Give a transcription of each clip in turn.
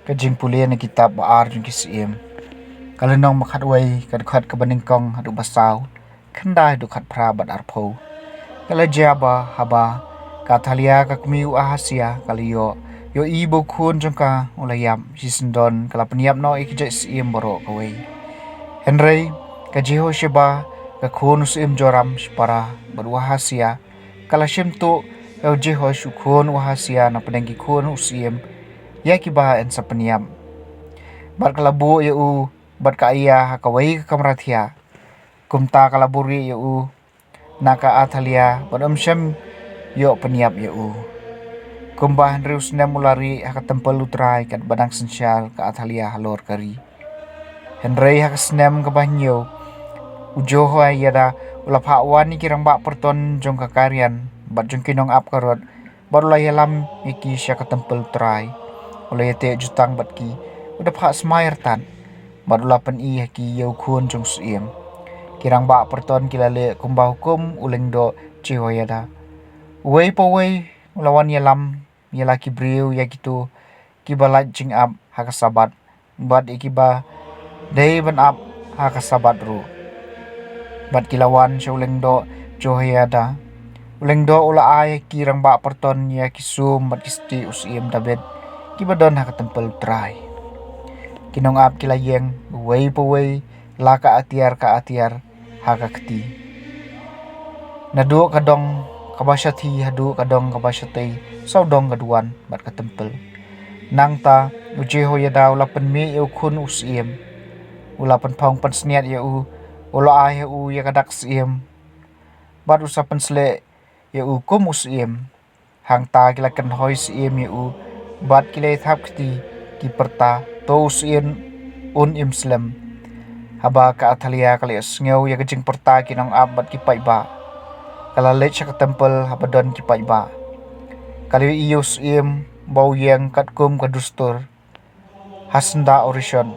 Kajing pulia na kitab baar jung kisiem. Kalenong makhatway kadkhat kabaningkong hadu basaw. Kandai du khat pra bat arpo. Kala jaba haba katalia kakmiu ahasia kaliyo yo ibo kun jongka ulayam sisendon kala peniap no ikijai siem boro kawai. Henry kajiho sheba kakun usim joram spara berwahasia kala shemto yo jiho shukun wahasia na penengki kun usim ya kiba en sapeniam bar kalabu ya u bar ka iya hakawai kamrathia kumta kalaburi ya u naka athalia badam shem yo peniap ya u kumba henry usnem mulari hakatempel utrai kat badang sensyal ka athalia halor kari henry hakasnem kabanyo ujoho ayada ulapha wani kirang ba perton jong kakarian bat jong kinong ap karot barula yalam iki syakatempel utrai oleh te jutang batki udah phak smayer tan badula pen i haki yau khun jong siem kirang ba perton kilale kumba hukum uleng do cihoyada wei po wei lawan yalam yala kibriu ya gitu kibalat jing ab hakasabat bad ikiba dei ban ab hakasabat ru bad kilawan uleng do cihoyada uleng do ula ay kirang ba perton ya kisum bad kisti usiem dabet kibadon hakatempel try kinong ap kilayeng wei po wei la ka atiar hakakti nadu kadong kabasyathi hadu kadong kabasyatay saudong kaduan bat katempel nangta uji hoyada ula penmi eu kun usiem ula penpong pensniat ya ula ay ya kadak siem bat usapan sle ya kum usiem hangta kilakan hoy siem ya bat kilay thap kti ki perta to usien imslem haba ka athalia kali sngew ya kajing perta kinong abat ki paiba kala lech ka temple habadon ki paiba kali ius bau yang katkum kadustur hasenda orison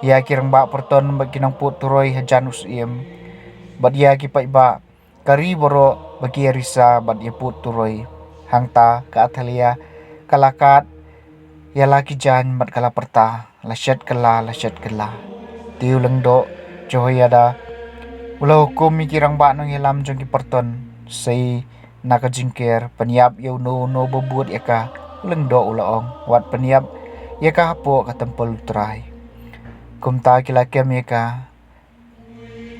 ya kirang ba perton baginong put turoy hajan bat ya ki paiba kari boro bagi risa bat ya put turoy hangta ka athalia kalakat ya laki jan bat kala perta lasyat kala tiu lengdo johoyada ula hukum mikirang ba nang yalam jong ki perton sei naka jingker peniap yau no bobut yaka lengdo ulaong wat peniap yaka hapo ka tempel utrai kumta kilakem yaka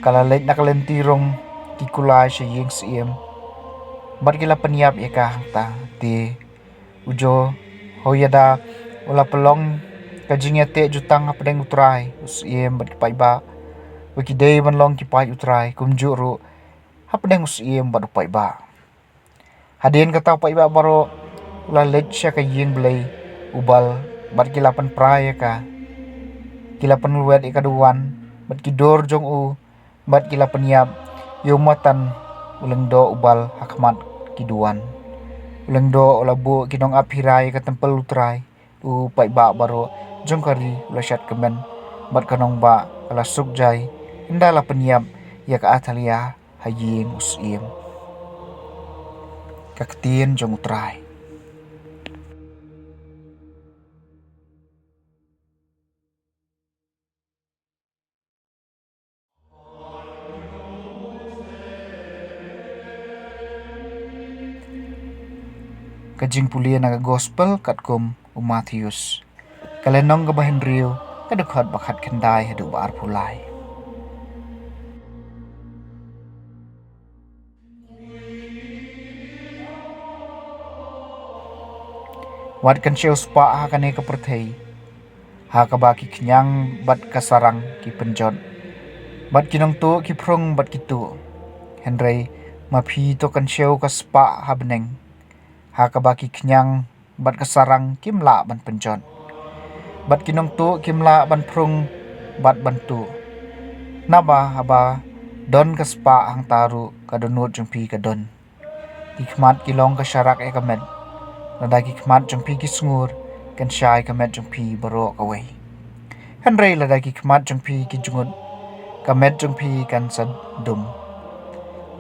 kala leit nakalentirong kikulay siya ying siem bat kila peniap yaka hangta ti ujo hoyada ula pelong kajingya te jutang apdeng utrai usiem bat paiba wakidei ban long kipai utrai kumjuru hapdeng usiem bat paiba hadien kata paiba baro ula lecha ka ying blay ubal bat kilapan praya ka kilapan luwet ikaduan bat kidor jong bat kilapan yap yumatan uleng do ubal hakmat kiduan uleng do ulabu kinong aphirai ka tempel utrai paiba baro jongkari lasyat kemen bat kanong ba kala sukjai indala peniap ya ka athalia haying usiem kaktien jong utrai kajing pulia naga gospel katkum Matthews kalenong gabahin rio kadukhat bakhat kendai hadu baar pulai wat kan siya uspa hakane kaperthei hakabaki kenyang bat kasarang ki penjot bat kinong tu ki prong bat kitu henry mapi to kan siya kaspa habneng hakabaki kenyang bat kasarang kimla ban penjot bat kinong tu kimla ban prung bat bantu naba haba don kaspa hang taru kadonut jungpi kadon ikmat kilong kasyarak kamet ladaki kmat jungpi kisungur kan syai kamet jungpi baro kawai henry ladaki kmat jungpi ki jungut kamet jungpi kan sadum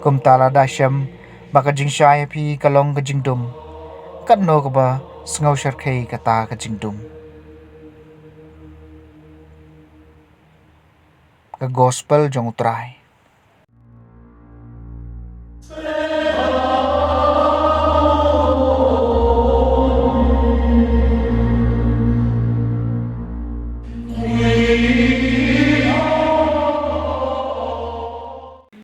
kumtala dasyam baka jing syai pi kalong ka jingdum kat no ka ba sengaw syarkai kata ka jingdum ke gospel jong utrai